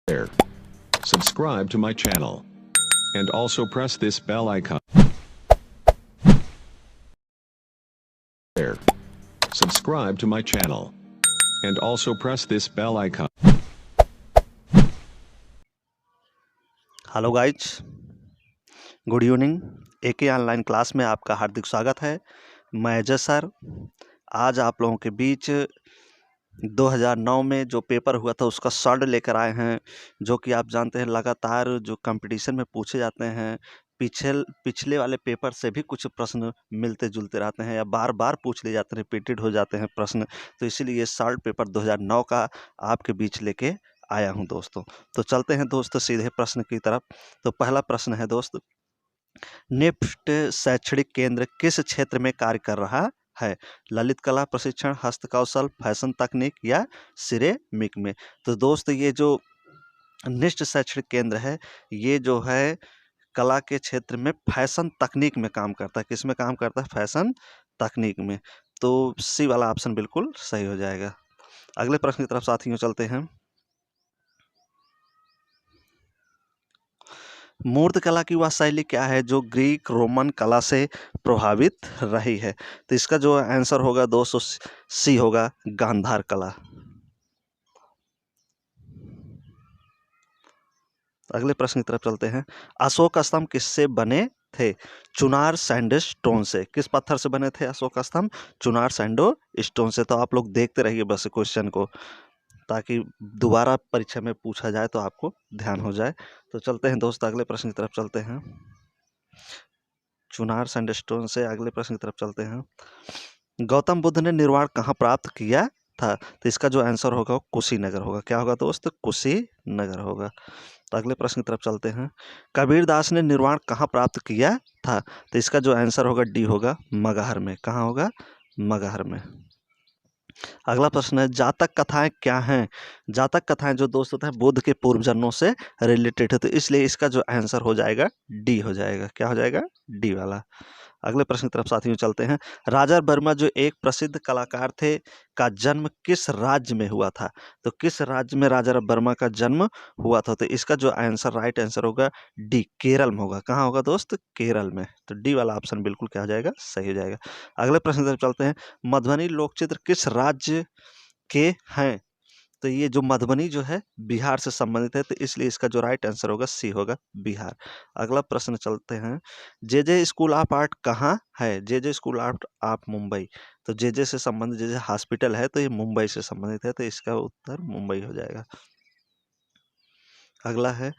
there. Subscribe to my channel. And also press this bell icon. There. Subscribe to my channel. And also press this bell icon. Hello guys, good evening. AK online class में आपका हार्दिक स्वागत है। मैं Ajay sir आज आप लोगों के बीच 2009 में जो पेपर हुआ था उसका सॉल्व लेकर आए हैं, जो कि आप जानते हैं लगातार जो कंपटीशन में पूछे जाते हैं। पिछले वाले पेपर से भी कुछ प्रश्न मिलते जुलते रहते हैं या बार बार पूछ लिए जाते हैं, रिपीटेड हो जाते हैं प्रश्न। तो इसीलिए सॉल्व पेपर 2009 का आपके बीच लेके आया हूं दोस्तों। तो चलते हैं दोस्तों सीधे प्रश्न की तरफ। तो पहला प्रश्न है दोस्त, निफ्ट शैक्षणिक केंद्र किस क्षेत्र में कार्य कर रहा है? ललित कला प्रशिक्षण, हस्त कौशल, फैशन तकनीक या सिरेमिक में? तो दोस्त ये जो निष्ठ शैक्षणिक केंद्र है ये जो है कला के क्षेत्र में फैशन तकनीक में काम करता है। किस में काम करता है? फैशन तकनीक में। तो सी वाला ऑप्शन बिल्कुल सही हो जाएगा। अगले प्रश्न की तरफ साथियों चलते हैं। मूर्त कला की वह शैली क्या है जो ग्रीक रोमन कला से प्रभावित रही है? तो इसका जो आंसर होगा दोस्तों सी होगा, गांधार कला। अगले प्रश्न की तरफ चलते हैं। अशोक स्तंभ किससे बने थे? चुनार सैंडस्टोन से। किस पत्थर से बने थे अशोक स्तंभ? चुनार सैंडस्टोन से। तो आप लोग देखते रहिए बस क्वेश्चन को, ताकि दोबारा परीक्षा में पूछा जाए तो आपको ध्यान हो जाए। तो चलते हैं दोस्त अगले प्रश्न की तरफ चलते हैं। चुनार सैंडस्टोन से अगले प्रश्न की तरफ चलते हैं। गौतम बुद्ध ने निर्वाण कहाँ प्राप्त किया था? तो इसका जो आंसर होगा वो कुशीनगर होगा। क्या होगा दोस्त? कुशीनगर होगा। तो अगले प्रश्न की तरफ चलते हैं। कबीर दास ने निर्वाण कहाँ प्राप्त किया था? तो इसका जो आंसर होगा डी होगा, मगहर में। कहाँ होगा? मगहर में। अगला प्रश्न है, जातक कथाएं क्या हैं? जातक कथाएं जो दोस्त होते हैं बुद्ध के पूर्व जन्मों से रिलेटेड है, तो इसलिए इसका जो आंसर हो जाएगा डी हो जाएगा। क्या हो जाएगा? डी वाला। अगले प्रश्न की तरफ साथियों चलते हैं। राजा वर्मा जो एक प्रसिद्ध कलाकार थे का जन्म किस राज्य में हुआ था? तो किस राज्य में राजा वर्मा का जन्म हुआ था? तो इसका जो आंसर राइट आंसर होगा डी, केरल में होगा। कहाँ होगा दोस्त? केरल में। तो डी वाला ऑप्शन बिल्कुल क्या हो जाएगा? सही हो जाएगा। अगले प्रश्न की तरफ चलते हैं। मधुबनी लोकचित्र किस राज्य के हैं? तो ये जो मधुबनी जो है बिहार से संबंधित है, तो इसलिए इसका जो राइट आंसर होगा सी होगा, बिहार। अगला प्रश्न चलते हैं। जे जे स्कूल ऑफ आर्ट कहाँ है? जे जे स्कूल आर्ट ऑफ मुंबई। तो जे जे से संबंधित जे जे हॉस्पिटल है तो ये मुंबई से संबंधित है, तो इसका उत्तर मुंबई हो जाएगा। अगला है,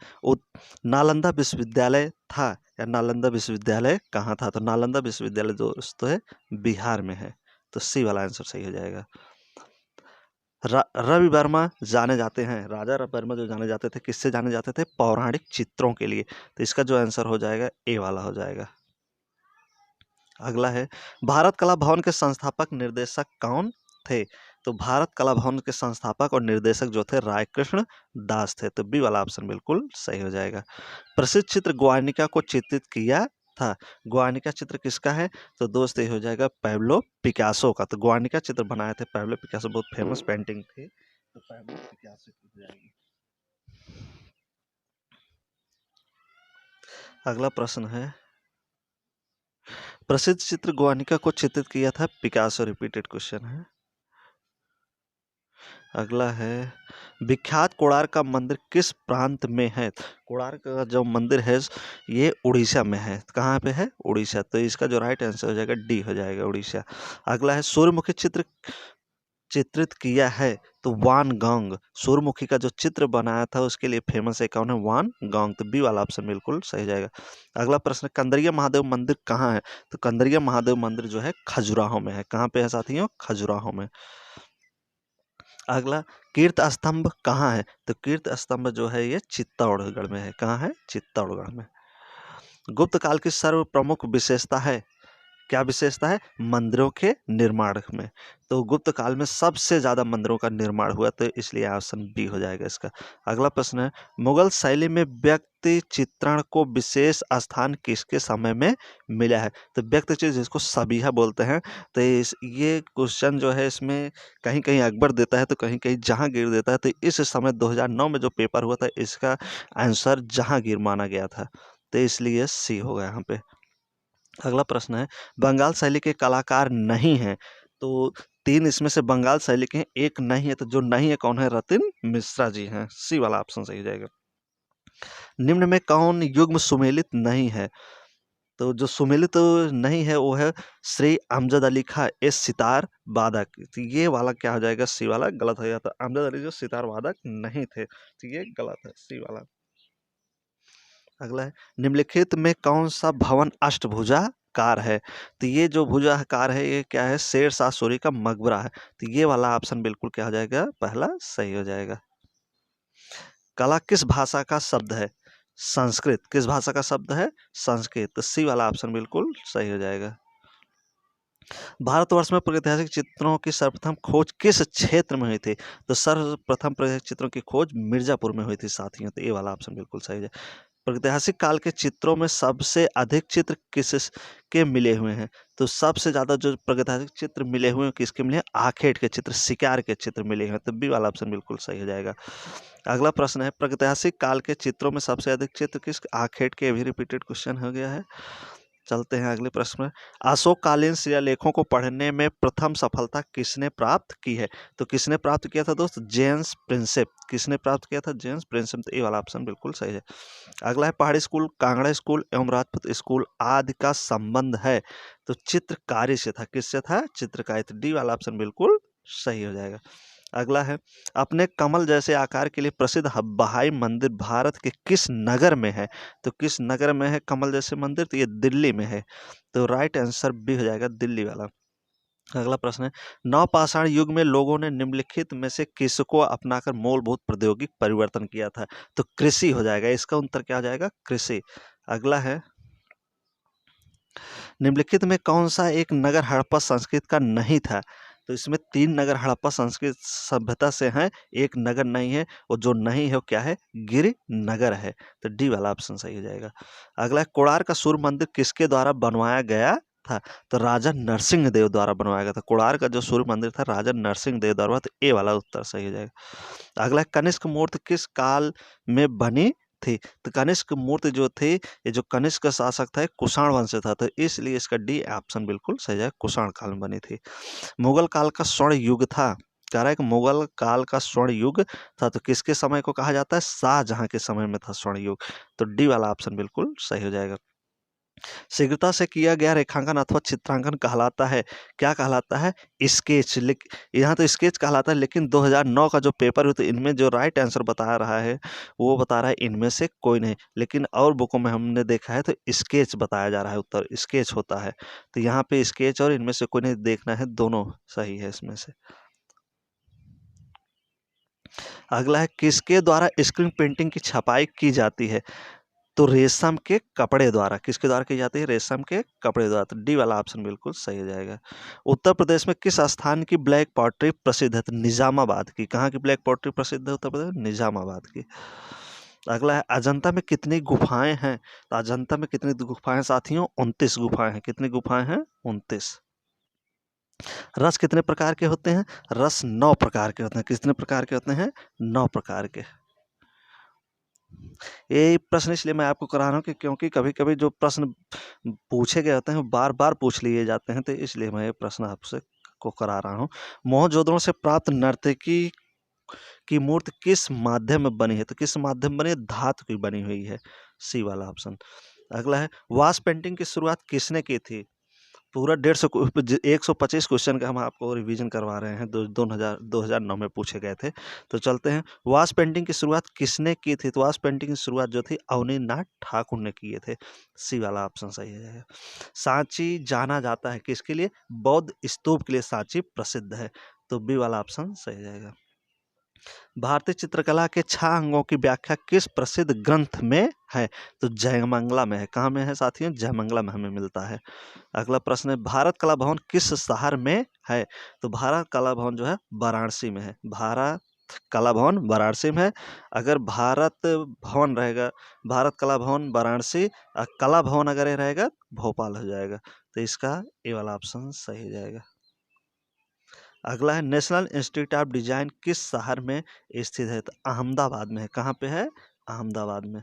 नालंदा विश्वविद्यालय था या नालंदा विश्वविद्यालय कहाँ था? तो नालंदा विश्वविद्यालय दोस्तों है बिहार में है, तो सी वाला आंसर सही हो जाएगा। रवि वर्मा जाने जाते हैं, राजा रवि वर्मा जो जाने जाते थे किससे जाने जाते थे? पौराणिक चित्रों के लिए। तो इसका जो आंसर हो जाएगा ए वाला हो जाएगा। अगला है, भारत कला भवन के संस्थापक निर्देशक कौन थे? तो भारत कला भवन के संस्थापक और निर्देशक जो थे राय कृष्ण दास थे, तो बी वाला ऑप्शन बिल्कुल सही हो जाएगा। प्रसिद्ध चित्र ग्वार्निका को चित्रित किया था। ग्वार्निका चित्र किसका है? तो दोस्त ये हो जाएगा पैब्लो पिकासो का। तो ग्वार्निका चित्र बनाए थे पैब्लो पिकासो, बहुत फेमस पेंटिंग थी, तो पैब्लो पिकासो की हो जाएगी। अगला प्रश्न है, प्रसिद्ध चित्र ग्वार्निका को चित्रित किया था पिकासो, रिपीटेड क्वेश्चन है। अगला है, विख्यात कोणार्क का मंदिर किस प्रांत में है? कोणार्क का जो मंदिर है ये उड़ीसा में है। कहाँ पे है? उड़ीसा। तो इसका जो राइट आंसर हो जाएगा डी हो जाएगा, उड़ीसा। अगला है, सूर्यमुखी चित्र चित्रित किया है तो वान गॉन्ग। सूर्यमुखी का जो चित्र बनाया था उसके लिए फेमस है कौन है? वान गॉन्ग। तो बी वाला ऑप्शन बिल्कुल सही जाएगा। अगला प्रश्न, कंदरिया महादेव मंदिर कहाँ है? तो कंदरिया महादेव मंदिर जो है खजुराहो में है। कहाँ पे है साथियों? खजुराहो में। अगला, कीर्त स्तंभ कहाँ है? तो कीर्त स्तंभ जो है ये चित्तौड़गढ़ में है। कहाँ है? चित्तौड़गढ़ में। गुप्त काल की सर्व प्रमुख विशेषता है, क्या विशेषता है? मंदिरों के निर्माण में। तो गुप्त काल में सबसे ज्यादा मंदिरों का निर्माण हुआ, तो इसलिए ऑप्शन बी हो जाएगा इसका। अगला प्रश्न है, मुगल शैली में व्यक्ति व्यक्ति चित्रण को विशेष स्थान किसके समय में मिला है? तो व्यक्ति चित्र जिसको सबिहा बोलते हैं। तो ये क्वेश्चन जो है इसमें कहीं कहीं अकबर देता है तो कहीं कहीं जहांगीर देता है। तो इस समय 2009 में जो पेपर हुआ था इसका आंसर जहांगीर माना गया था, तो इसलिए सी होगा यहाँ पे। अगला प्रश्न है, बंगाल शैली के कलाकार नहीं हैं। तो 3 इसमें से बंगाल शैली के हैं, एक नहीं है। तो जो नहीं है कौन है? रतिन मिश्रा जी हैं। सी वाला ऑप्शन सही हो जाएगा। निम्न में कौन युग्म सुमेलित नहीं है? तो जो सुमेलित नहीं है वो है श्री अमजद अली खां ए सितार वादक। तो ये वाला क्या हो जाएगा? सी वाला गलत हो जाता। अमजद अली जो सितार वादक नहीं थे, तो ये गलत है, सी वाला। अगला है, निम्नलिखित में कौन सा भवन अष्टभुजाकार है? तो ये जो भुजाकार है ये क्या है? शेर शाह सूरी का मकबरा है। तो ये वाला ऑप्शन बिल्कुल क्या हो जाएगा? पहला सही हो जाएगा। कला किस भाषा का शब्द है? संस्कृत। किस भाषा का शब्द है? संस्कृत। तो सी वाला ऑप्शन बिल्कुल सही हो जाएगा। भारतवर्ष में प्रागैतिहासिक चित्रों की सर्वप्रथम खोज किस क्षेत्र में हुई थी? तो सर्वप्रथम प्रागैतिहासिक चित्रों की खोज मिर्जापुर में हुई थी साथियों। तो ये वाला ऑप्शन बिल्कुल सही है। प्रागैतिहासिक काल के चित्रों में सबसे अधिक चित्र किसके मिले हुए हैं? तो सबसे ज्यादा जो प्रागैतिहासिक चित्र मिले हुए हैं किसके मिले हैं? आखेट के चित्र, शिकार के चित्र मिले हुए हैं। तो बी वाला ऑप्शन बिल्कुल सही हो जाएगा। अगला प्रश्न है, प्रागैतिहासिक काल के चित्रों में सबसे अधिक चित्र किस? आखेट के। भी रिपीटेड क्वेश्चन हो गया है। चलते हैं अगले प्रश्न में। अशोककालीन शिलालेखों को पढ़ने में प्रथम सफलता किसने प्राप्त की है? तो किसने प्राप्त किया था दोस्त? James Prinsep. किसने प्राप्त किया था? James Prinsep. तो ये वाला ऑप्शन बिल्कुल सही है। अगला है, पहाड़ी स्कूल, कांगड़ा स्कूल एवं राजपूत स्कूल आदि का संबंध है? तो चित्रकारी से था। किससे था? चित्रकारी। तो डी वाला ऑप्शन बिल्कुल सही हो जाएगा। अगला है, अपने कमल जैसे आकार के लिए प्रसिद्ध बहाई मंदिर भारत के किस नगर में है? तो किस नगर में है कमल जैसे मंदिर? तो ये दिल्ली में है। तो राइट आंसर बी हो जाएगा, दिल्ली वाला। अगला प्रश्न है, नवपाषाण युग में लोगों ने निम्नलिखित में से किसको अपनाकर मूलभूत प्रौद्योगिक परिवर्तन किया था? तो कृषि हो जाएगा। इसका उत्तर क्या हो जाएगा? कृषि। अगला है, निम्नलिखित में कौन सा एक नगर हड़प्पा संस्कृति का नहीं था? तो इसमें 3 नगर हड़प्पा संस्कृत सभ्यता से हैं, एक नगर नहीं है, और जो नहीं है वो क्या है? गिरिनगर है। तो डी वाला ऑप्शन सही हो जाएगा। अगला है, कोणार्क का सूर्य मंदिर किसके द्वारा बनवाया गया था? तो राजा नरसिंह देव द्वारा बनवाया गया था। कोणार्क का जो सूर्य मंदिर था राजा नरसिंह देव द्वारा। तो ए वाला उत्तर सही हो जाएगा। अगला है, कनिष्क मूर्ति किस काल में बनी थी? तो कनिष्क मूर्ति जो थी, ये जो कनिष्क का शासक था कुषाण वंश से था, तो इसलिए इसका डी ऑप्शन बिल्कुल सही है, कुषाण काल में बनी थी। मुगल काल का स्वर्ण युग था। कह रहा है कि मुगल काल का स्वर्ण युग था, तो किसके समय को कहा जाता है? शाहजहां के समय में था स्वर्ण युग। तो डी वाला ऑप्शन बिल्कुल सही हो जाएगा। शीघ्रता से किया गया रेखांकन अथवा चित्रांकन कहलाता है, क्या कहलाता है? स्केच। यहाँ तो स्केच कहलाता है, लेकिन 2009 का जो पेपर हुआ तो इनमें जो राइट आंसर बता रहा है वो बता रहा है इनमें से कोई नहीं, लेकिन और बुकों में हमने देखा है तो स्केच बताया जा रहा है, उत्तर स्केच होता है। तो यहाँ पे स्केच और इनमें से कोई नहीं देखना है, दोनों सही है इसमें से। अगला है, किसके द्वारा स्क्रीन पेंटिंग की छपाई की जाती है? तो रेशम के कपड़े द्वारा। किसके द्वारा की जाती है? रेशम के कपड़े द्वारा। तो डी वाला ऑप्शन बिल्कुल सही हो जाएगा। उत्तर प्रदेश में किस स्थान की ब्लैक पॉटरी प्रसिद्ध है? तो निजामाबाद की। कहाँ की ब्लैक पॉटरी प्रसिद्ध है उत्तर प्रदेश? निजामाबाद की। अगला है, अजंता में कितनी गुफाएं हैं? तो अजंता में कितनी गुफाएं साथियों? 29 गुफाएं हैं। कितनी गुफाएं हैं? 29। रस कितने प्रकार के होते हैं? रस 9 प्रकार के होते हैं। कितने प्रकार के होते हैं? 9 प्रकार के। ये प्रश्न इसलिए मैं आपको करा रहा हूँ कि क्योंकि कभी कभी जो प्रश्न पूछे गए होते हैं वो बार बार पूछ लिए जाते हैं, तो इसलिए मैं ये प्रश्न आपसे को करा रहा हूँ। मोहनजोदड़ो से प्राप्त नर्तकी की मूर्ति किस माध्यम में बनी है? तो किस माध्यम में बनी है? धातु की बनी हुई है। सी वाला ऑप्शन। अगला है, वास पेंटिंग की शुरुआत किसने की थी? पूरा 125 क्वेश्चन का हम आपको रिवीजन करवा रहे हैं, 2009 में पूछे गए थे। तो चलते हैं, वास पेंटिंग की शुरुआत किसने की थी? तो वास पेंटिंग की शुरुआत जो थी अवनीनाथ ठाकुर ने किए थे। सी वाला ऑप्शन सही है। सांची जाना जाता है किसके लिए? बौद्ध स्तूप के लिए सांची प्रसिद्ध है। तो बी वाला ऑप्शन सही जाएगा। भारतीय चित्रकला के 6 अंगों की व्याख्या किस प्रसिद्ध ग्रंथ में है? तो जयमंगला में है। कहाँ में है साथियों? जयमंगला में हमें मिलता है। अगला प्रश्न है, भारत कला भवन किस शहर में है? तो भारत कला भवन जो है वाराणसी में है। भारत कला भवन वाराणसी में है। अगर भारत भवन रहेगा, भारत कला भवन वाराणसी, कला भवन अगर ये रहेगा भोपाल हो जाएगा। तो इसका ए वाला ऑप्शन सही हो जाएगा। अगला है नेशनल इंस्टीट्यूट ऑफ डिजाइन किस शहर में स्थित है? तो अहमदाबाद में है। कहाँ पे है? अहमदाबाद में।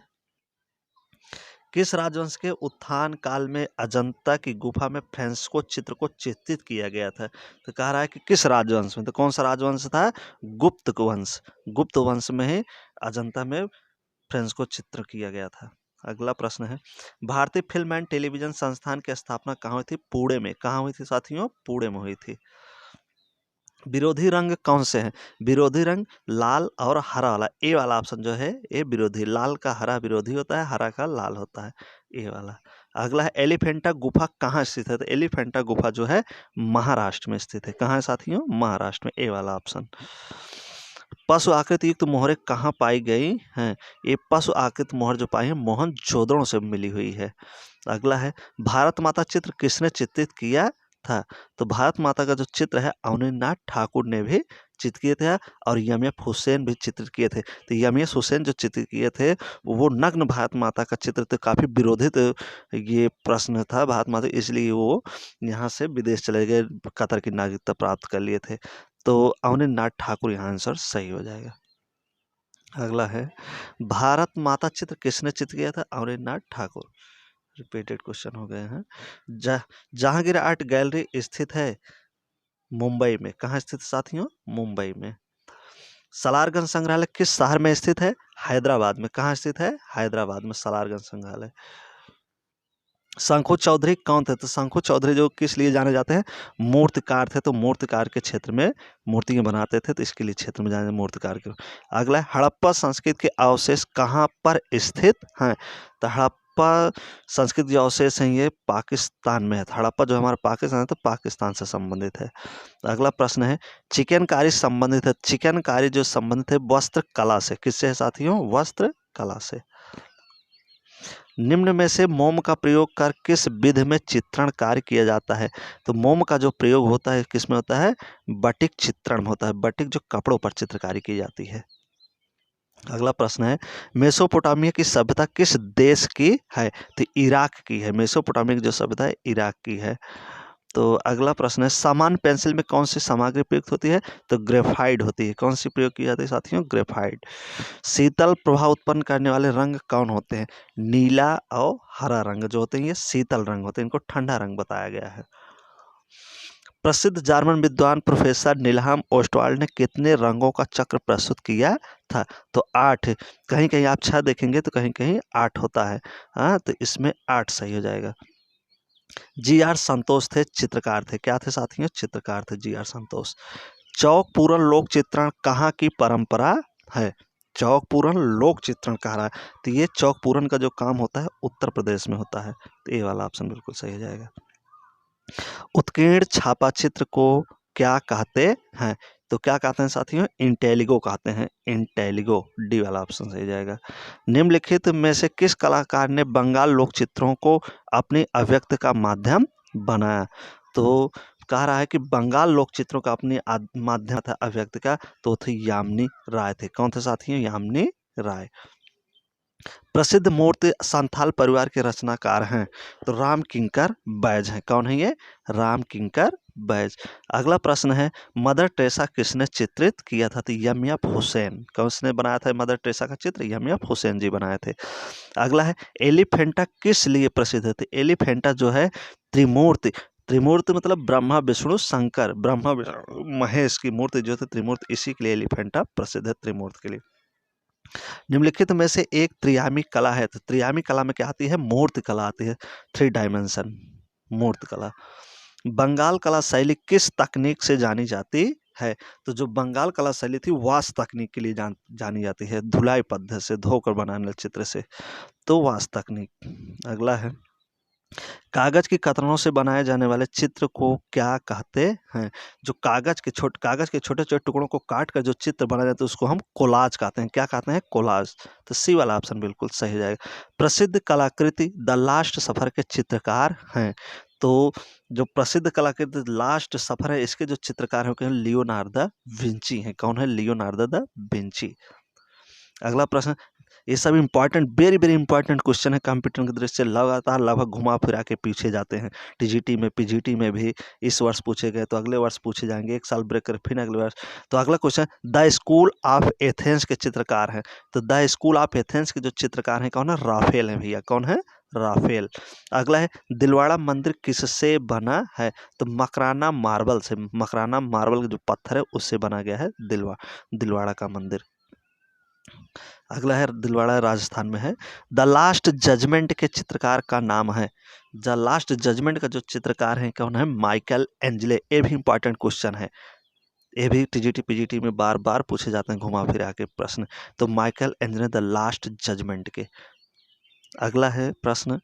किस राजवंश के उत्थान काल में अजंता की गुफा में फ्रेस्को चित्र को चित्रित किया गया था? तो कह रहा है कि किस राजवंश में, तो कौन सा राजवंश था? गुप्त वंश। गुप्त वंश में ही अजंता में फ्रेस्को चित्र किया गया था। अगला प्रश्न है भारतीय फिल्म एंड टेलीविजन संस्थान की स्थापना कहाँ हुई थी? पुणे में। कहाँ हुई थी साथियों? पुणे में हुई थी। विरोधी रंग कौन से हैं? विरोधी रंग लाल और हरा वाला, ए वाला ऑप्शन जो है ये विरोधी, लाल का हरा विरोधी होता है, हरा का लाल होता है, ए वाला। अगला है एलिफेंटा गुफा कहाँ स्थित है? तो एलिफेंटा गुफा जो है महाराष्ट्र में स्थित है। कहाँ है साथियों? महाराष्ट्र में, ए वाला ऑप्शन। पशु आकृति युक्त मोहरें कहाँ पाई गई हैं? ये पशु आकृति मोहर जो पाई है मोहनजोदड़ो से मिली हुई है। अगला है भारत माता चित्र किसने चित्रित किया था? तो भारत माता का जो चित्र है अवनीनाथ ठाकुर ने भी चित्र किए थे और यमएफ हुसैन भी चित्र किए थे। तो यमएफ हुसैन जो चित्र किए थे वो नग्न भारत माता का चित्र, तो काफ़ी विरोधित ये प्रश्न था भारत माता, इसलिए वो यहाँ से विदेश चले गए, कतर की नागरिकता प्राप्त कर लिए थे। तो अवनीनाथ ठाकुर यहाँ आंसर सही हो जाएगा। अगला है भारत माता चित्र किसने चित्र किया था? अवनीनाथ ठाकुर। रिपीटेड क्वेश्चन हो गए हैं। जहांगीर आर्ट गैलरी स्थित है मुंबई में। कहाँ स्थित साथियों? मुंबई में। सलारगंज संग्रहालय किस शहर में स्थित है? हैदराबाद में। कहाँ स्थित है? हैदराबाद में सलारगंज संग्रहालय। शंखु चौधरी कौन थे? तो शंखु चौधरी जो किस लिए जाने जाते हैं? मूर्तिकार थे। तो मूर्तिकार के क्षेत्र में मूर्तियां बनाते थे, तो इसके लिए क्षेत्र में जाने मूर्तिकार के। अगला है हड़प्पा संस्कृति के अवशेष कहाँ पर स्थित हैं? तो हड़प्पा संस्कृति जो अवशेष हैं ये पाकिस्तान में है। हड़प्पा जो हमारा पाकिस्तान है तो पाकिस्तान से संबंधित है। अगला प्रश्न है चिकनकारी संबंधित है। चिकनकारी जो संबंधित है वस्त्र कला से। किससे है साथियों? वस्त्र कला से। निम्न में से मोम का प्रयोग कर किस विधि में चित्रण कार्य किया जाता है? तो मोम का जो प्रयोग होता है किस में होता है? बटिक चित्रण होता है। बटिक जो कपड़ों पर चित्रकारी की जाती है। अगला प्रश्न है मेसोपोटामिया की सभ्यता किस देश की है? तो इराक की है। मेसोपोटामिया की जो सभ्यता है इराक की है। तो अगला प्रश्न है सामान्य पेंसिल में कौन सी सामग्री प्रयुक्त होती है? तो ग्रेफाइट होती है। कौन सी प्रयोग की जाती है साथियों? ग्रेफाइट। शीतल प्रभाव उत्पन्न करने वाले रंग कौन होते हैं? नीला और हरा रंग जो होते हैं ये शीतल रंग होते हैं, इनको ठंडा रंग बताया गया है। प्रसिद्ध जर्मन विद्वान प्रोफेसर निलहम ओस्टवाल्ड ने कितने रंगों का चक्र प्रस्तुत किया था? तो 8। कहीं कहीं आप 6 देखेंगे तो कहीं कहीं 8 होता है। हाँ, तो इसमें 8 सही हो जाएगा। जी.आर. संतोष थे चित्रकार थे। क्या थे साथियों? चित्रकार थे जी.आर. संतोष। चौक पूरन लोक चित्रण कहाँ की परंपरा है? चौक पूरन लोक चित्रण कह रहा है, तो ये चौक पूरन का जो काम होता है उत्तर प्रदेश में होता है। तो ये वाला ऑप्शन बिल्कुल सही हो जाएगा। उत्कीर्ण छापा चित्र को क्या कहते हैं? तो क्या कहते हैं साथियों? इंटेलिगो कहते हैं। इंटेलिगो, डी वाला ऑप्शन सही जाएगा। निम्नलिखित में से किस कलाकार ने बंगाल लोक चित्रों को अपनी अभिव्यक्ति का माध्यम बनाया? तो कह रहा है कि बंगाल लोक चित्रों का अपनी माध्यम था अभिव्यक्ति का, तो थे यामिनी राय थे। कौन थे साथियों? यामिनी राय। प्रसिद्ध मूर्ति संथाल परिवार के रचनाकार हैं। तो राम किंकर बैज हैं। कौन है ये? राम किंकर बैज। अगला प्रश्न है मदर टेरेसा किसने चित्रित किया था? तो यमयाफ हुसैन। किसने बनाया था मदर टेरेसा का चित्र? यमयाफ हुसैन जी बनाए थे। अगला है एलिफेंटा किस लिए प्रसिद्ध है? तो एलिफेंटा जो है त्रिमूर्ति, त्रिमूर्ति मतलब ब्रह्मा विष्णु शंकर, ब्रह्मा विष्णु महेश की मूर्ति जो थे त्रिमूर्ति, इसी के लिए एलिफेंटा प्रसिद्ध है, त्रिमूर्ति के लिए। निम्नलिखित में से एक त्रियामी कला है। तो त्रियामी कला में क्या आती है? मूर्ति कला आती है। 3 डायमेंशन मूर्ति कला। बंगाल कला शैली किस तकनीक से जानी जाती है? तो जो बंगाल कला शैली थी वास्तु तकनीक के लिए जानी जाती है। धुलाई पद्धति से धोकर बनाने वाले चित्र से, तो वास्तु तकनीक। अगला है कागज की कतरनों से बनाए जाने वाले चित्र को क्या कहते हैं? जो कागज के छोटे छोटे टुकड़ों को काट कर जो चित्र बनाया जाता है उसको हम कोलाज कहते हैं। क्या कहते हैं? कोलाज। तो सी वाला ऑप्शन बिल्कुल सही हो जाएगा। प्रसिद्ध कलाकृति द लास्ट सफर के चित्रकार हैं। तो जो प्रसिद्ध कलाकृति लास्ट सफर है, इसके जो चित्रकार हैं लियोनार्डो दा विंची हैं। कौन है? Leonardo da Vinci. अगला प्रश्न, ये सब important, very very important question है कंप्यूटर की दृष्टि से, लगातार लगभग घुमा फिरा के पीछे जाते हैं। टीजीटी में, पीजीटी में भी इस वर्ष पूछे गए, तो अगले वर्ष पूछे जाएंगे, एक साल ब्रेक कर फिर अगले वर्ष। तो अगला question, the school of Athens के चित्रकार हैं। तो द स्कूल ऑफ एथेंस के जो चित्रकार हैं कौन है? राफेल है भैया। कौन है? राफेल। अगला है, दिलवाड़ा मंदिर किससे बना है? तो मकराना मार्बल से, मकराना मार्बल का जो पत्थर है उससे बना गया है दिलवाड़ा का मंदिर। अगला है, दिलवाड़ा राजस्थान में है। द लास्ट जजमेंट के चित्रकार का नाम है। द लास्ट जजमेंट का जो चित्रकार है कौन है? माइकल एंजले। ये भी इंपॉर्टेंट क्वेश्चन है, ये भी टीजीटी पीजीटी में बार बार पूछे जाते हैं घुमा फिरा के प्रश्न। तो माइकल एंजले द लास्ट जजमेंट के। अगला है प्रश्न,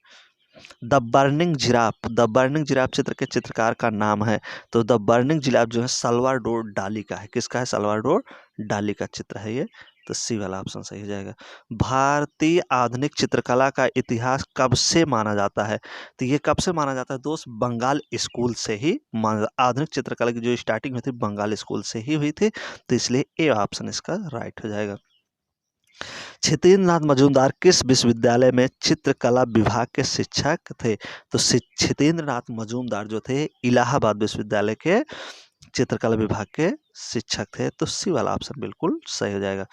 the burning giraffe, the burning giraffe चित्र के चित्रकार का नाम है। तो द बर्निंग जिराफ जो है साल्वाडोर डाली का है। किसका है? साल्वाडोर डाली का चित्र है ये। तो सी वाला ऑप्शन सही हो जाएगा। भारतीय आधुनिक चित्रकला का इतिहास कब से माना जाता है? तो ये कब से माना जाता है दोस्त? बंगाल स्कूल से ही माना। आधुनिक चित्रकला की जो स्टार्टिंग हुई थी बंगाल स्कूल से ही हुई थी, तो इसलिए ए ऑप्शन इसका राइट हो जाएगा। क्षितेंद्रनाथ मजूमदार किस विश्वविद्यालय में चित्रकला विभाग के शिक्षक थे? तो क्षितेंद्रनाथ मजूमदार जो थे इलाहाबाद विश्वविद्यालय के चित्रकला विभाग के शिक्षक थे। तो सी वाला ऑप्शन बिल्कुल सही हो जाएगा।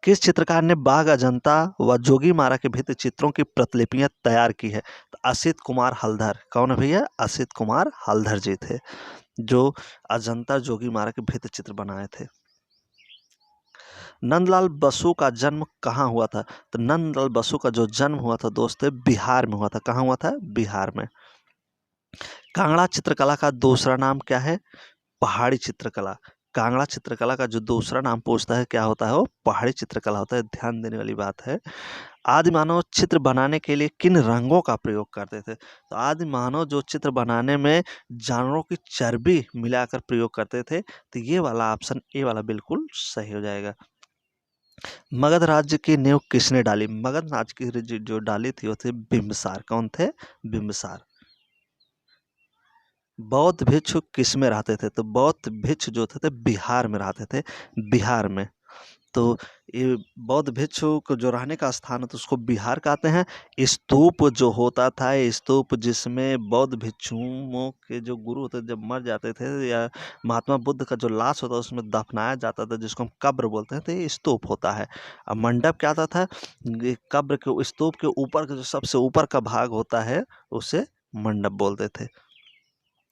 किस चित्रकार ने बाघ अजंता व जोगी मारा के भित्ति चित्रों की प्रतिलिपियां तैयार की है? तो असित कुमार हलधर। कौन है भैया? असित कुमार हलधर जी थे, जो अजंता जोगी मारा के भित्ति चित्र बनाए थे। नंदलाल बसु का जन्म कहाँ हुआ था? तो नंदलाल बसु का जो जन्म हुआ था दोस्त बिहार में हुआ था। कहाँ हुआ था? बिहार में। कांगड़ा चित्रकला का दूसरा नाम क्या है? पहाड़ी चित्रकला। कांगड़ा चित्रकला का जो दूसरा नाम पूछता है क्या होता है? वो पहाड़ी चित्रकला होता है। ध्यान देने वाली बात है। आदि मानव चित्र बनाने के लिए किन रंगों का प्रयोग करते थे? तो आदि मानव जो चित्र बनाने में जानवरों की चर्बी मिलाकर प्रयोग करते थे। तो ये वाला ऑप्शन ए वाला बिल्कुल सही हो जाएगा। मगध राज्य की नींव किसने डाली? मगध राज्य की जो डाली थी वो थे बिंबिसार। कौन थे? बिंबिसार। बौद्ध भिक्षु किस में रहते थे? तो बौद्ध भिक्षु जो थे बिहार में रहते थे, बिहार में। तो ये बौद्ध भिक्षु को जो रहने का स्थान है तो उसको बिहार कहते हैं। स्तूप जो होता था, स्तूप जिसमें बौद्ध भिक्षुओं के जो गुरु होते जब मर जाते थे या महात्मा बुद्ध का जो लाश होता है उसमें दफनाया जाता था, जिसको हम कब्र बोलते हैं, तो ये स्तूप होता है। अब मंडप क्या होता था? ये कब्र के स्तूप के ऊपर का जो सबसे ऊपर का भाग होता है उसे मंडप बोलते थे।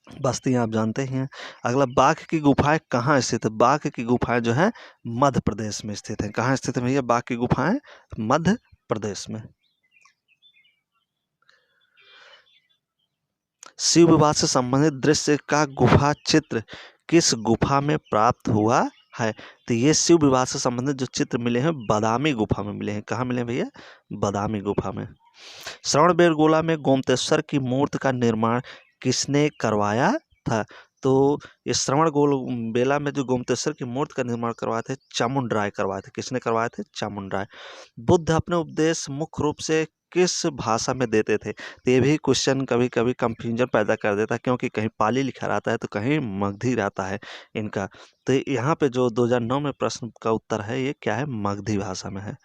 बस्ती आप जानते ही हैं। अगला, बाघ की गुफाएं कहाँ स्थित है? बाघ की गुफाएं जो है मध्य प्रदेश में स्थित है। कहाँ स्थित है भैया बाघ की गुफाएं? मध्य प्रदेश में। शिव विवाह से संबंधित दृश्य का गुफा चित्र किस गुफा में प्राप्त हुआ है? तो ये शिव विवाह से संबंधित जो चित्र मिले हैं बादामी गुफा में मिले हैं। कहाँ मिले हैं भैया? बादामी गुफा में। श्रवणबेलगोला में गोमतेश्वर की मूर्ति का निर्माण किसने करवाया था? तो ये बेला में जो गोमतेश्वर की मूर्ति का निर्माण करवाए थे चामुंडराय करवाए थे। किसने करवाए थे? चामुंडराय। बुद्ध अपने उपदेश मुख्य रूप से किस भाषा में देते थे? तो ये भी क्वेश्चन कभी कभी कंफ्यूजन पैदा कर देता है, क्योंकि कहीं पाली लिखा रहता है तो कहीं मगधी रहता है इनका। तो यहाँ पे जो 2009 में प्रश्न का उत्तर है ये क्या है? मगधी भाषा में है।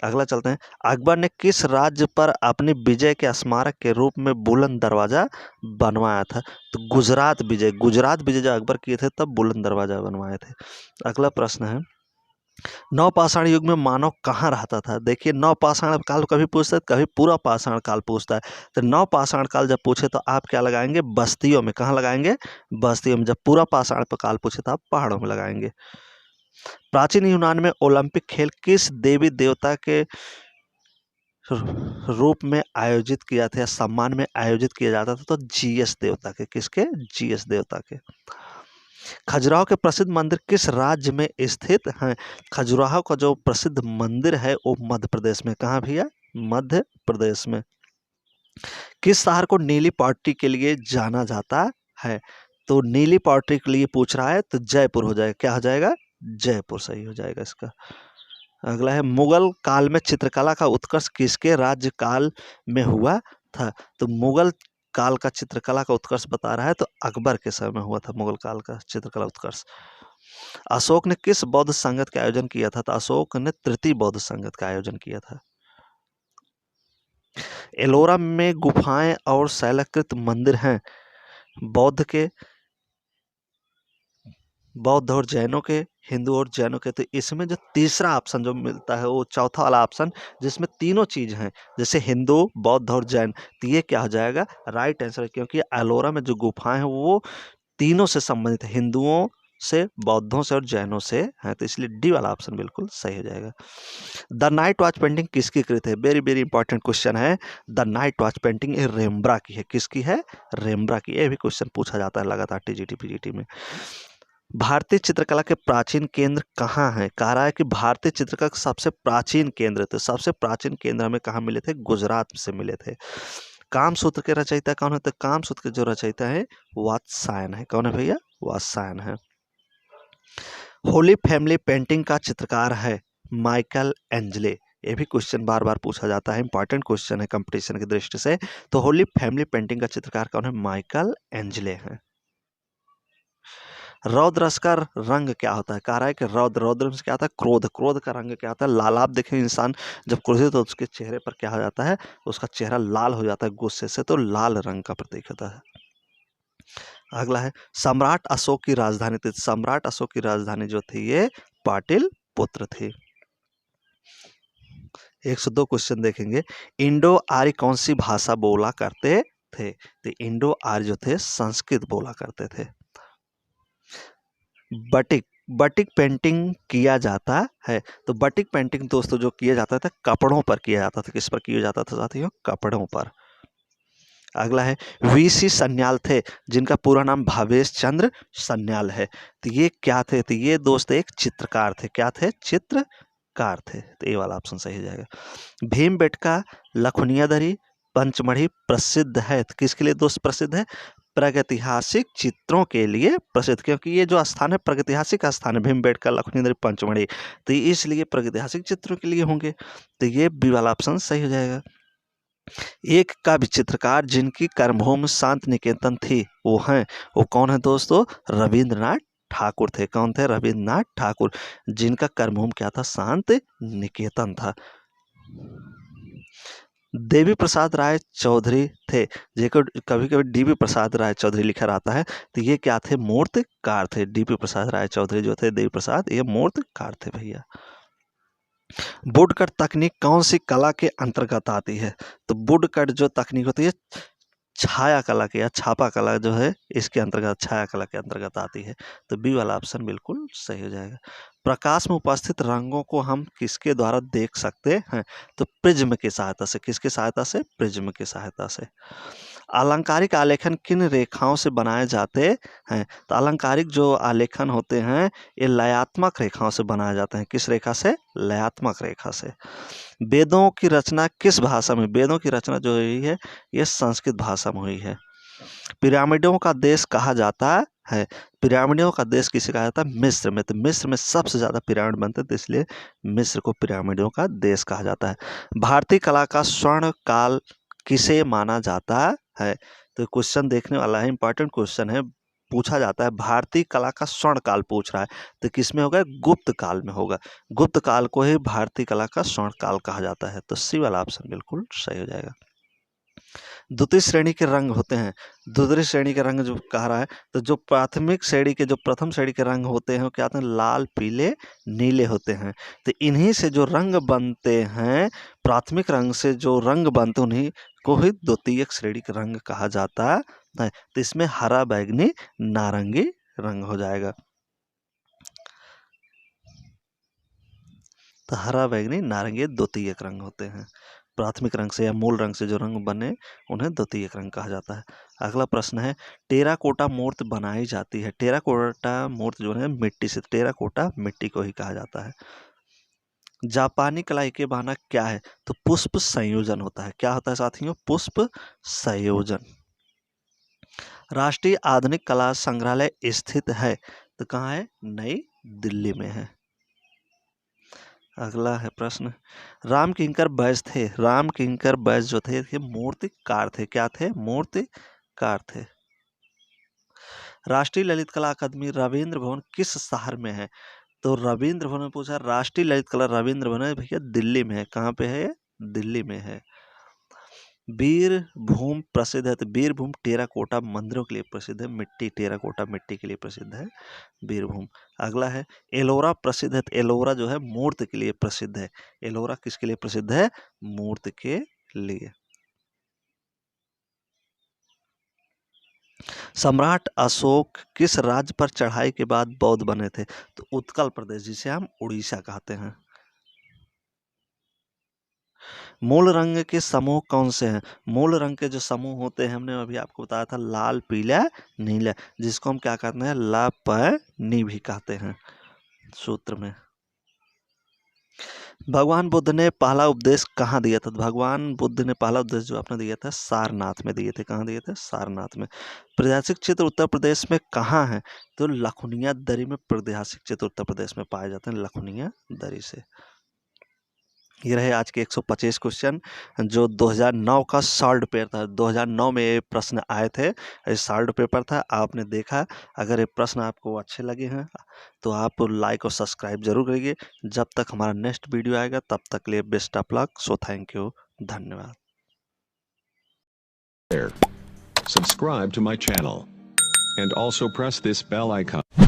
अगला चलते हैं, अकबर ने किस राज्य पर अपनी विजय के स्मारक के रूप में बुलंद दरवाजा बनवाया था? तो गुजरात विजय जब अकबर किए थे तब बुलंद दरवाजा बनवाए थे। अगला प्रश्न है, नवपाषाण युग में मानव कहाँ रहता था? देखिए, नवपाषाण काल कभी पूछता है कभी पूरा पाषाण काल पूछता है। तो नवपाषाण काल जब पूछे तो आप क्या लगाएंगे? बस्तियों में। कहाँ लगाएंगे? बस्तियों में। जब पूरा पाषाण काल पूछे तो आप पहाड़ों में लगाएंगे। प्राचीन यूनान में ओलंपिक खेल किस देवी देवता के रूप में आयोजित किया था या सम्मान में आयोजित किया जाता था? तो जीएस देवता के। किसके? जीएस देवता के। खजुराहो के प्रसिद्ध मंदिर किस राज्य में स्थित हैं? खजुराहो का जो प्रसिद्ध मंदिर है वो मध्य प्रदेश में। कहाँ भैया? मध्य प्रदेश में। किस शहर को नीली पॉटरी के लिए जाना जाता है? तो नीली पॉटरी के लिए पूछ रहा है तो जयपुर हो जाएगा। क्या हो जाएगा? जयपुर सही हो जाएगा इसका। अगला है, मुगल काल में चित्रकला का उत्कर्ष किसके राज्य काल में हुआ था? तो मुगल काल का चित्रकला का उत्कर्ष बता रहा है, तो अकबर के समय में हुआ था मुगल काल का चित्रकला उत्कर्ष। अशोक ने किस बौद्ध संगत का आयोजन किया था? तो अशोक ने तृतीय बौद्ध संगत का आयोजन किया था। एलोरा में गुफाएं और शैलाकृत मंदिर हैं, बौद्ध के, बौद्ध और जैनों के, हिंदू और जैनों के। तो इसमें जो तीसरा ऑप्शन जो मिलता है वो चौथा वाला ऑप्शन, जिसमें तीनों चीज हैं, जैसे हिंदू, बौद्ध और जैन, तो ये क्या हो जाएगा? राइट आंसर है, क्योंकि एलोरा में जो गुफाएं हैं वो तीनों से संबंधित है, हिंदुओं से, बौद्धों से और जैनों से है, तो इसलिए डी वाला ऑप्शन बिल्कुल सही हो जाएगा। द नाइट वॉच पेंटिंग किसकी कृत है? वेरी वेरी इंपॉर्टेंट क्वेश्चन है। द नाइट वॉच पेंटिंग ये रेम्ब्रा की है। किसकी है? रेम्ब्रा की। ये भी क्वेश्चन पूछा जाता है लगातार टीजीटी पीजीटी में। भारतीय चित्रकला के प्राचीन केंद्र कहाँ हैं? कह रहा है कि भारतीय चित्रकला का सबसे प्राचीन केंद्र, तो सबसे प्राचीन केंद्र हमें कहाँ मिले थे? गुजरात से मिले थे। कामसूत्र के रचयिता कौन है? तो कामसूत्र के जो रचयिता है वात्सायन है। कौन है भैया? वात्सायन है। होली फैमिली पेंटिंग का चित्रकार है माइकल एंजले। ये भी क्वेश्चन बार बार पूछा जाता है, इंपॉर्टेंट क्वेश्चन है कंपटीशन की दृष्टि से। तो होली फैमिली पेंटिंग का चित्रकार कौन है? माइकल एंजले है। रौद्र रस का रंग क्या होता है? कह रहा है कि रौद्र में क्या होता है? क्रोध। क्रोध का रंग क्या होता है? लाल। आप देखें इंसान जब क्रोधित तो उसके चेहरे पर क्या हो जाता है? उसका चेहरा लाल हो जाता है गुस्से से, तो लाल रंग का प्रतीक होता है। अगला है सम्राट अशोक की राजधानी थी। सम्राट अशोक की राजधानी जो थी ये पाटलिपुत्र थी। 102 क्वेश्चन देखेंगे। इंडो आर्य कौन सी भाषा बोला करते थे? तो इंडो आर्य जो थे संस्कृत बोला करते थे। बटिक। बटिक पेंटिंग किया जाता है, तो बटिक पेंटिंग दोस्तों जो किया जाता था कपड़ों पर किया जाता था। किस पर किया जाता था साथियों? कपड़ों पर। अगला है वीसी सन्याल थे, जिनका पूरा नाम भावेश चंद्र सन्याल है। तो ये क्या थे? तो ये दोस्त एक चित्रकार थे। क्या थे? चित्रकार थे। तो ये वाला ऑप्शन सही हो जाएगा। भीमबेटका लखुनियादरी पंचमढ़ी प्रसिद्ध है, तो किसके लिए दोस्त प्रसिद्ध है? प्रागैतिहासिक चित्रों के लिए प्रसिद्ध, क्योंकि ये जो स्थान है प्रागैतिहासिक स्थान है, भीमबेटका लखुनियादरी पंचमढ़ी, तो इसलिए प्रागैतिहासिक चित्रों के लिए होंगे। तो ये बी वाला ऑप्शन सही हो जाएगा। एक काव्य चित्रकार जिनकी कर्मभूमि शांति निकेतन थी वो कौन है दोस्तों? रविंद्रनाथ ठाकुर थे। कौन थे? रविंद्रनाथ ठाकुर, जिनका कर्मभूमि क्या था? शांति निकेतन था। देवी प्रसाद राय चौधरी थे, जेको कभी कभी डीबी प्रसाद राय चौधरी लिखा रहता है, तो ये क्या थे? मूर्तिकार थे। डीबी प्रसाद राय चौधरी जो थे देवी प्रसाद, ये मूर्तिकार थे भैया। वुडकट तकनीक कौन सी कला के अंतर्गत आती है? तो वुडकट जो तकनीक होती है छाया कला के या छापा कला जो है इसके अंतर्गत, छाया कला के अंतर्गत आती है। तो बी वाला ऑप्शन बिल्कुल सही हो जाएगा। प्रकाश में उपस्थित रंगों को हम किसके द्वारा देख सकते हैं? तो प्रिज्म की सहायता से। किसकी सहायता से? प्रिज्म की सहायता से। अलंकारिक आलेखन किन रेखाओं से बनाए जाते हैं? तो अलंकारिक जो आलेखन होते हैं ये लयात्मक रेखाओं से बनाए जाते हैं। किस रेखा से? लयात्मक रेखा से। वेदों की रचना किस भाषा में? वेदों की रचना जो हुई है ये संस्कृत भाषा में हुई है। पिरामिडों का देश कहा जाता है। पिरामिडों का देश किसे कहा जाता है? मिस्र में। तो मिस्र में सबसे ज्यादा पिरामिड बनते थे, इसलिए मिस्र को पिरामिडों का देश कहा जाता है। भारतीय कला का स्वर्ण काल किसे माना जाता है? तो क्वेश्चन देखने वाला है, इंपॉर्टेंट क्वेश्चन है। पूछा जाता है भारतीय कला का स्वर्ण काल पूछ रहा है, तो किसमें होगा? गुप्त काल में होगा। गुप्त काल को ही भारतीय कला का स्वर्ण काल कहा जाता है। तो सी वाला ऑप्शन बिल्कुल सही हो जाएगा। द्वितीय श्रेणी के रंग होते हैं। द्वितीय श्रेणी के रंग जो कह रहा है, तो जो प्राथमिक श्रेणी के, जो प्रथम श्रेणी के रंग होते हैं वो क्या होते हैं? लाल, पीले, नीले होते हैं। तो इन्हीं से जो रंग बनते हैं, प्राथमिक रंग से जो रंग बनते हैं उन्हीं को ही द्वितीय श्रेणी के रंग कहा जाता है। तो इसमें हरा, बैगनी, नारंगी रंग हो जाएगा। तो हरा, बैगनी, नारंगी द्वितीयक रंग होते हैं। प्राथमिक रंग से या मूल रंग से जो रंग बने उन्हें द्वितीयक रंग कहा जाता है। अगला प्रश्न है टेराकोटा मूर्ति बनाई जाती है। टेराकोटा मूर्ति जो है मिट्टी से, टेराकोटा मिट्टी को ही कहा जाता है। जापानी कला इकेबाना क्या है? तो पुष्प संयोजन होता है। क्या होता है साथियों? पुष्प संयोजन। राष्ट्रीय आधुनिक कला संग्रहालय स्थित है, तो कहाँ है? नई दिल्ली में है। अगला है प्रश्न, राम किंकर बैज थे, राम किंकर बैज जो थे ये मूर्तिकार थे। क्या थे? मूर्तिकार थे। राष्ट्रीय ललित कला अकादमी रविंद्र भवन किस शहर में है? तो रविंद्र भवन में पूछा, राष्ट्रीय ललित कला रविंद्र भवन है भैया दिल्ली में है। कहाँ पे है? दिल्ली में है। बीरभूम प्रसिद्ध है, तो बीरभूम टेराकोटा मंदिरों के लिए प्रसिद्ध है, मिट्टी टेराकोटा मिट्टी के लिए प्रसिद्ध है बीरभूम। अगला है, एलोरा प्रसिद्ध है, तो एलोरा जो है मूर्ति के लिए प्रसिद्ध है। एलोरा किसके लिए प्रसिद्ध है? मूर्ति के लिए। सम्राट अशोक किस राज्य पर चढ़ाई के बाद बौद्ध बने थे? तो उत्कल प्रदेश, जिसे हम उड़ीसा कहते हैं। मूल रंग के समूह कौन से हैं? मूल रंग के जो समूह होते हैं, हमने अभी आपको बताया था, लाल, पीला, नीला, जिसको हम क्या कहते हैं? लापनी भी कहते हैं सूत्र में। भगवान बुद्ध ने पहला उपदेश कहाँ दिया था? भगवान बुद्ध ने पहला उपदेश जो आपने दिया था सारनाथ में दिए थे। कहाँ दिए थे? सारनाथ में। प्रादेशिक क्षेत्र उत्तर प्रदेश में कहाँ है? तो लखुनिया दरी में प्रादेशिक क्षेत्र उत्तर प्रदेश में पाए जाते हैं, लखुनिया दरी से। ये रहे आज के 125 क्वेश्चन जो 2009 का सॉल्व पेपर था। 2009 में ये प्रश्न आए थे, ये सॉल्व पेपर था, आपने देखा। अगर ये प्रश्न आपको अच्छे लगे हैं तो आप लाइक और सब्सक्राइब जरूर करिए। जब तक हमारा नेक्स्ट वीडियो आएगा तब तक के लिए best of luck. So thank you, धन्यवाद। Subscribe to my channel and also press this bell icon.